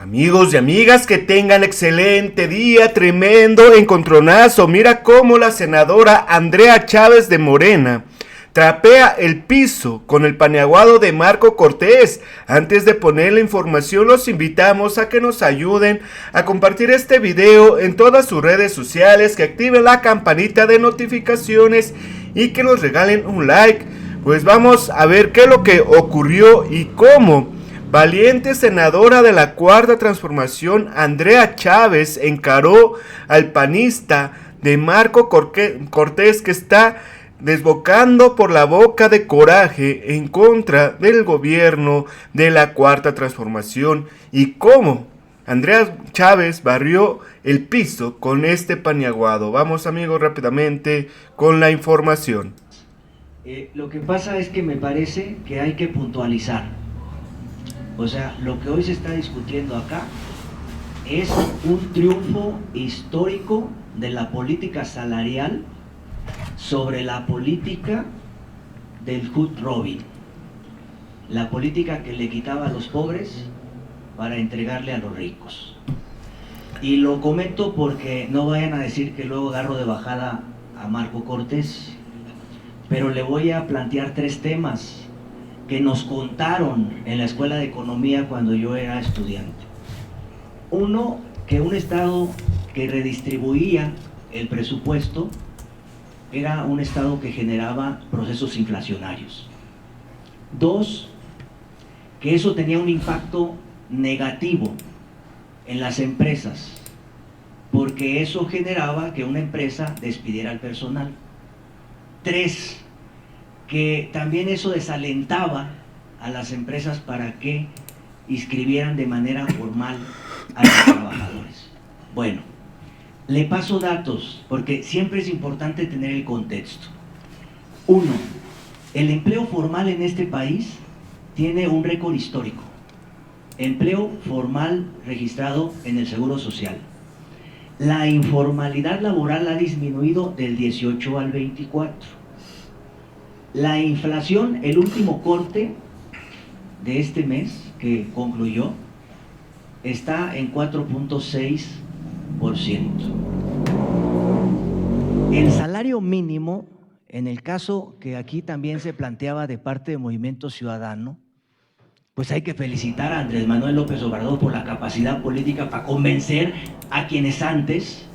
Amigos y amigas, que tengan excelente día, tremendo encontronazo. Mira cómo la senadora Andrea Chávez de Morena trapea el piso con el paniaguado de Marco Cortés. Antes de poner la información, los invitamos a que nos ayuden a compartir este video en todas sus redes sociales, que activen la campanita de notificaciones y que nos regalen un like. Pues vamos a ver qué es lo que ocurrió y cómo valiente senadora de la Cuarta Transformación Andrea Chávez encaró al panista de Marco Cortés, que está desbocando por la boca de coraje en contra del gobierno de la Cuarta Transformación, y cómo Andrea Chávez barrió el piso con este paniaguado. Vamos, amigos, rápidamente con la información. Lo que pasa es que me parece que hay que puntualizar. O sea, lo que hoy se está discutiendo acá es un triunfo histórico de la política salarial sobre la política del Hood Robin, la política que le quitaba a los pobres para entregarle a los ricos. Y lo comento porque no vayan a decir que luego agarro de bajada a Marco Cortés, pero le voy a plantear tres temas que nos contaron en la Escuela de Economía cuando yo era estudiante. Uno, que un Estado que redistribuía el presupuesto era un Estado que generaba procesos inflacionarios. Dos, que eso tenía un impacto negativo en las empresas, porque eso generaba que una empresa despidiera al personal. Tres, que también eso desalentaba a las empresas para que inscribieran de manera formal a los trabajadores. Bueno, le paso datos, porque siempre es importante tener el contexto. Uno, el empleo formal en este país tiene un récord histórico. Empleo formal registrado en el Seguro Social. La informalidad laboral ha disminuido del 18 al 24. La inflación, el último corte de este mes que concluyó, está en 4.6%. El salario mínimo, en el caso que aquí también se planteaba de parte de Movimiento Ciudadano, pues hay que felicitar a Andrés Manuel López Obrador por la capacidad política para convencer a quienes antes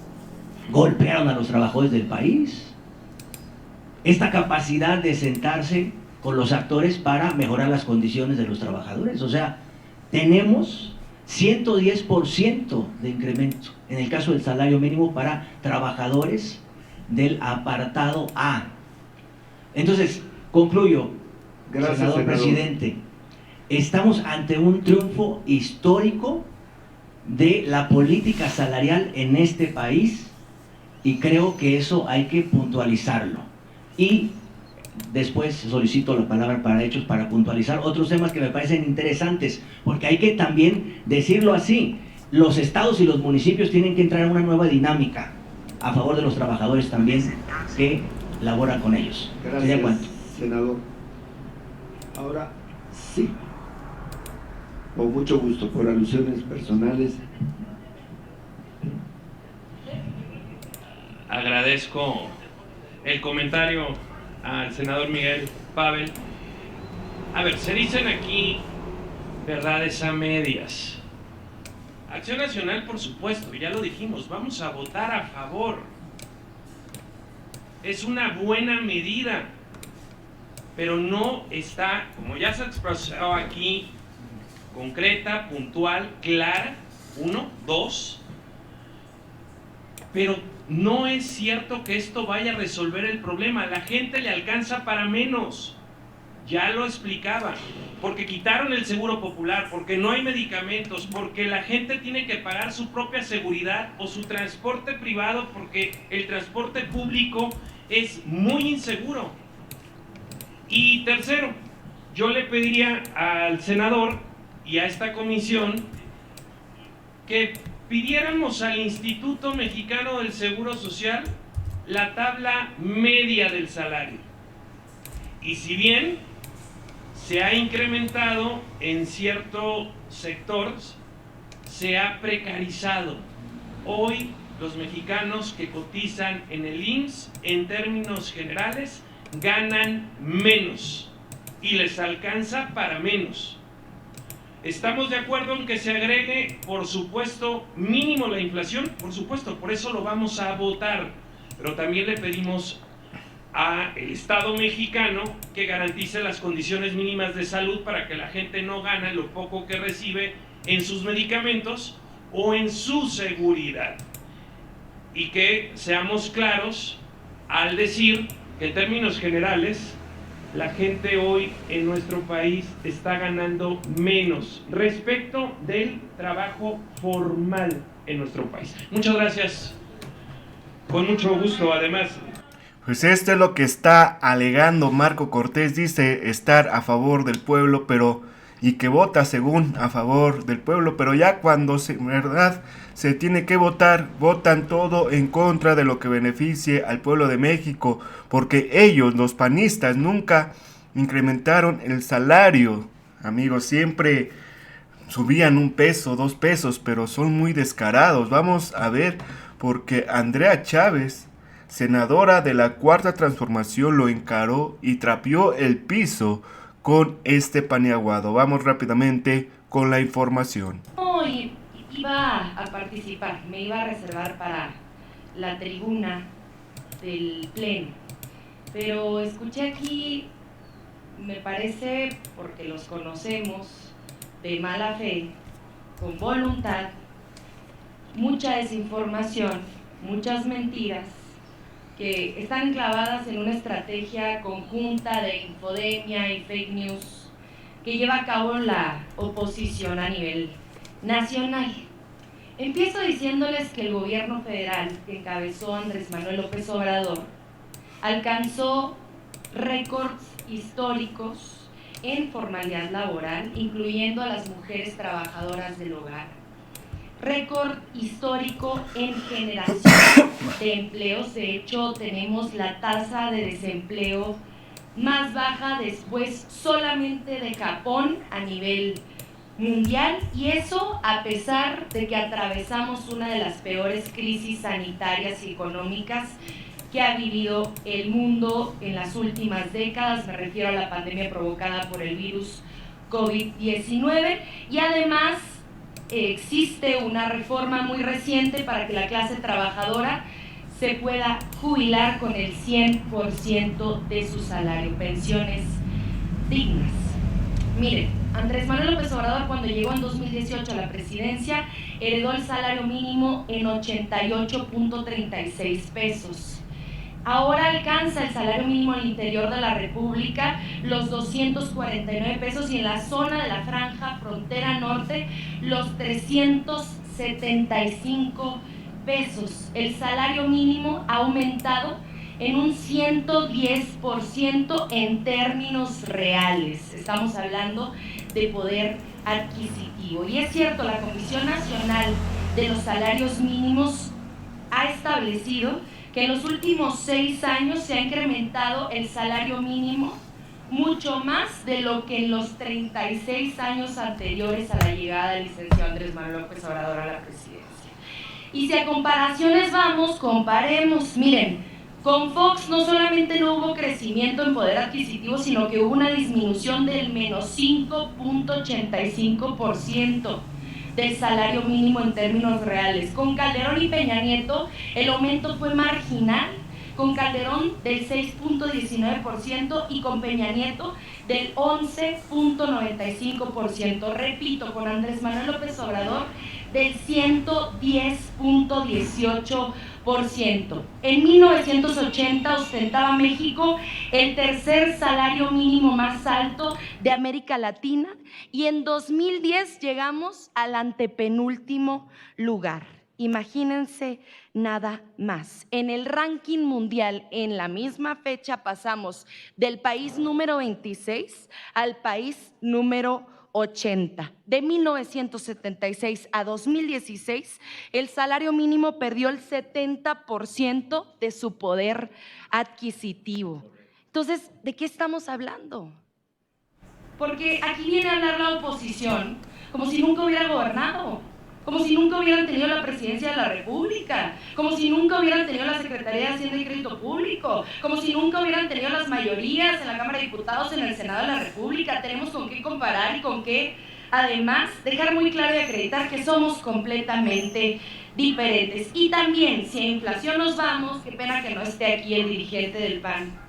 golpearon a los trabajadores del país. Esta capacidad de sentarse con los actores para mejorar las condiciones de los trabajadores. O sea, tenemos 110% de incremento en el caso del salario mínimo para trabajadores del apartado A. Entonces, concluyo, senador presidente, estamos ante un triunfo histórico de la política salarial en este país, y creo que eso hay que puntualizarlo. Y después solicito la palabra para hechos, para puntualizar otros temas que me parecen interesantes, porque hay que también decirlo así: los estados y los municipios tienen que entrar en una nueva dinámica a favor de los trabajadores también que laboran con ellos. Gracias, senador. Ahora sí, con mucho gusto, por alusiones personales. Agradezco el comentario al senador Miguel Pavel. A ver, se dicen aquí verdades a medias. Acción Nacional, por supuesto, ya lo dijimos, vamos a votar a favor. Es una buena medida, pero no está, como ya se ha expresado aquí, concreta, puntual, clara. Uno, dos, pero no es cierto que esto vaya a resolver el problema. La gente le alcanza para menos. Ya lo explicaba. Porque quitaron el seguro popular, porque no hay medicamentos, porque la gente tiene que pagar su propia seguridad o su transporte privado, porque el transporte público es muy inseguro. Y tercero, yo le pediría al senador y a esta comisión que pidiéramos al Instituto Mexicano del Seguro Social la tabla media del salario. Y si bien se ha incrementado en ciertos sectores, se ha precarizado. Hoy los mexicanos que cotizan en el IMSS, en términos generales, ganan menos y les alcanza para menos. ¿Estamos de acuerdo en que se agregue, por supuesto, mínimo la inflación? Por supuesto, por eso lo vamos a votar. Pero también le pedimos al Estado mexicano que garantice las condiciones mínimas de salud para que la gente no gane lo poco que recibe en sus medicamentos o en su seguridad. Y que seamos claros al decir que en términos generales la gente hoy en nuestro país está ganando menos respecto del trabajo formal en nuestro país. Muchas gracias. Con mucho gusto, además. Pues esto es lo que está alegando Marco Cortés. Dice estar a favor del pueblo, y que vota según a favor del pueblo, pero ya cuando en verdad se tiene que votar, votan todo en contra de lo que beneficie al pueblo de México, porque ellos, los panistas, nunca incrementaron el salario, amigos, siempre subían 1 peso, 2 pesos, pero son muy descarados. Vamos a ver, porque Andrea Chávez, senadora de la Cuarta Transformación, lo encaró y trapeó el piso con este paniaguado. Vamos rápidamente con la información. Hoy iba a participar, me iba a reservar para la tribuna del pleno, pero escuché aquí, me parece, porque los conocemos, de mala fe, con voluntad, mucha desinformación, muchas mentiras, que están clavadas en una estrategia conjunta de infodemia y fake news que lleva a cabo la oposición a nivel nacional. Empiezo diciéndoles que el gobierno federal que encabezó Andrés Manuel López Obrador alcanzó récords históricos en formalidad laboral, incluyendo a las mujeres trabajadoras del hogar. Récord histórico en generación de empleos. De hecho, tenemos la tasa de desempleo más baja después solamente de Japón a nivel mundial, y eso a pesar de que atravesamos una de las peores crisis sanitarias y económicas que ha vivido el mundo en las últimas décadas. Me refiero a la pandemia provocada por el virus COVID-19, y además existe una reforma muy reciente para que la clase trabajadora se pueda jubilar con el 100% de su salario, pensiones dignas. Miren, Andrés Manuel López Obrador, cuando llegó en 2018 a la presidencia, heredó el salario mínimo en 88.36 pesos. Ahora alcanza el salario mínimo en el interior de la República los 249 pesos, y en la zona de la franja frontera norte los 375 pesos. El salario mínimo ha aumentado en un 110% en términos reales. Estamos hablando de poder adquisitivo. Y es cierto, la Comisión Nacional de los Salarios Mínimos ha establecido que en los últimos 6 años se ha incrementado el salario mínimo mucho más de lo que en los 36 años anteriores a la llegada del licenciado Andrés Manuel López Obrador a la presidencia. Y si a comparaciones vamos, comparemos. Miren, con Fox no solamente no hubo crecimiento en poder adquisitivo, sino que hubo una disminución del menos 5.85% del salario mínimo en términos reales. Con Calderón y Peña Nieto el aumento fue marginal, con Calderón del 6.19% y con Peña Nieto del 11.95%. Repito, con Andrés Manuel López Obrador del 110.18%. En 1980 ostentaba México el tercer salario mínimo más alto de América Latina, y en 2010 llegamos al antepenúltimo lugar. Imagínense nada más. En el ranking mundial, en la misma fecha, pasamos del país número 26 al país número 80. De 1976 a 2016, el salario mínimo perdió el 70% de su poder adquisitivo. Entonces, ¿de qué estamos hablando? Porque aquí viene a hablar la oposición como si nunca hubiera gobernado. como si nunca hubieran tenido la presidencia de la República, como si nunca hubieran tenido la Secretaría de Hacienda y Crédito Público, como si nunca hubieran tenido las mayorías en la Cámara de Diputados, en el Senado de la República. Tenemos con qué comparar y con qué, además, dejar muy claro y acreditar que somos completamente diferentes. Y también, si a inflación nos vamos, qué pena que no esté aquí el dirigente del PAN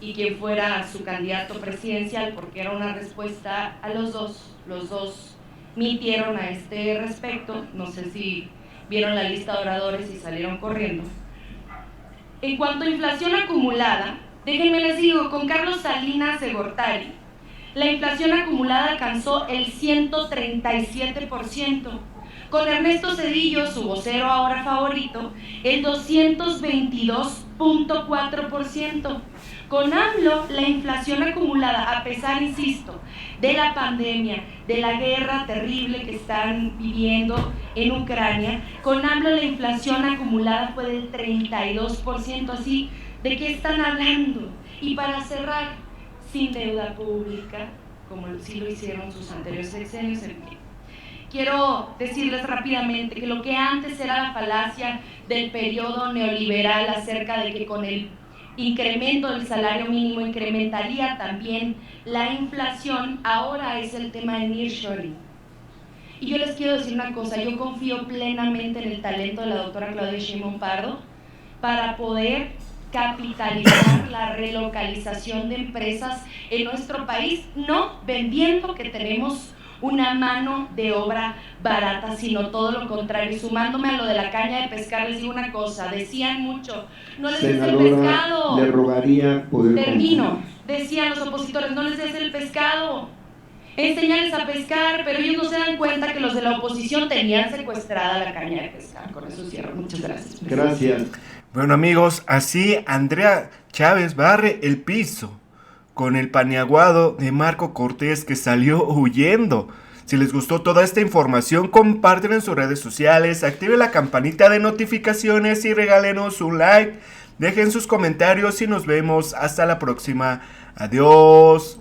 y quien fuera su candidato presidencial, porque era una respuesta a los dos mitieron a este respecto. No sé si vieron la lista de oradores y salieron corriendo. En cuanto a inflación acumulada, déjenme les digo, con Carlos Salinas de Gortari, la inflación acumulada alcanzó el 137%. Con Ernesto Zedillo, su vocero ahora favorito, el 222.4%. Con AMLO, la inflación acumulada, a pesar, insisto, de la pandemia, de la guerra terrible que están viviendo en Ucrania, con AMLO la inflación acumulada fue del 32%. Así, ¿de qué están hablando? Y para cerrar, sin deuda pública, como sí lo hicieron sus anteriores sexenios, en fin. Quiero decirles rápidamente que lo que antes era la falacia del periodo neoliberal acerca de que con el incremento del salario mínimo incrementaría también la inflación, ahora es el tema de nearshoring. Y yo les quiero decir una cosa, yo confío plenamente en el talento de la doctora Claudia Sheinbaum Pardo para poder capitalizar la relocalización de empresas en nuestro país, no vendiendo que tenemos una mano de obra barata, sino todo lo contrario. Sumándome a lo de la caña de pescar, les digo una cosa, decían mucho, no les des el pescado. Le rogaría poder Termino. Decían los opositores, no les des el pescado, enseñarles a pescar, pero ellos no se dan cuenta que los de la oposición tenían secuestrada la caña de pescar. Con eso cierro. Muchas gracias. Gracias. Bueno, amigos, así Andrea Chávez barre el piso con el paniaguado de Marco Cortés, que salió huyendo. Si les gustó toda esta información, compártela en sus redes sociales, activen la campanita de notificaciones y regálenos un like. Dejen sus comentarios y nos vemos hasta la próxima. Adiós.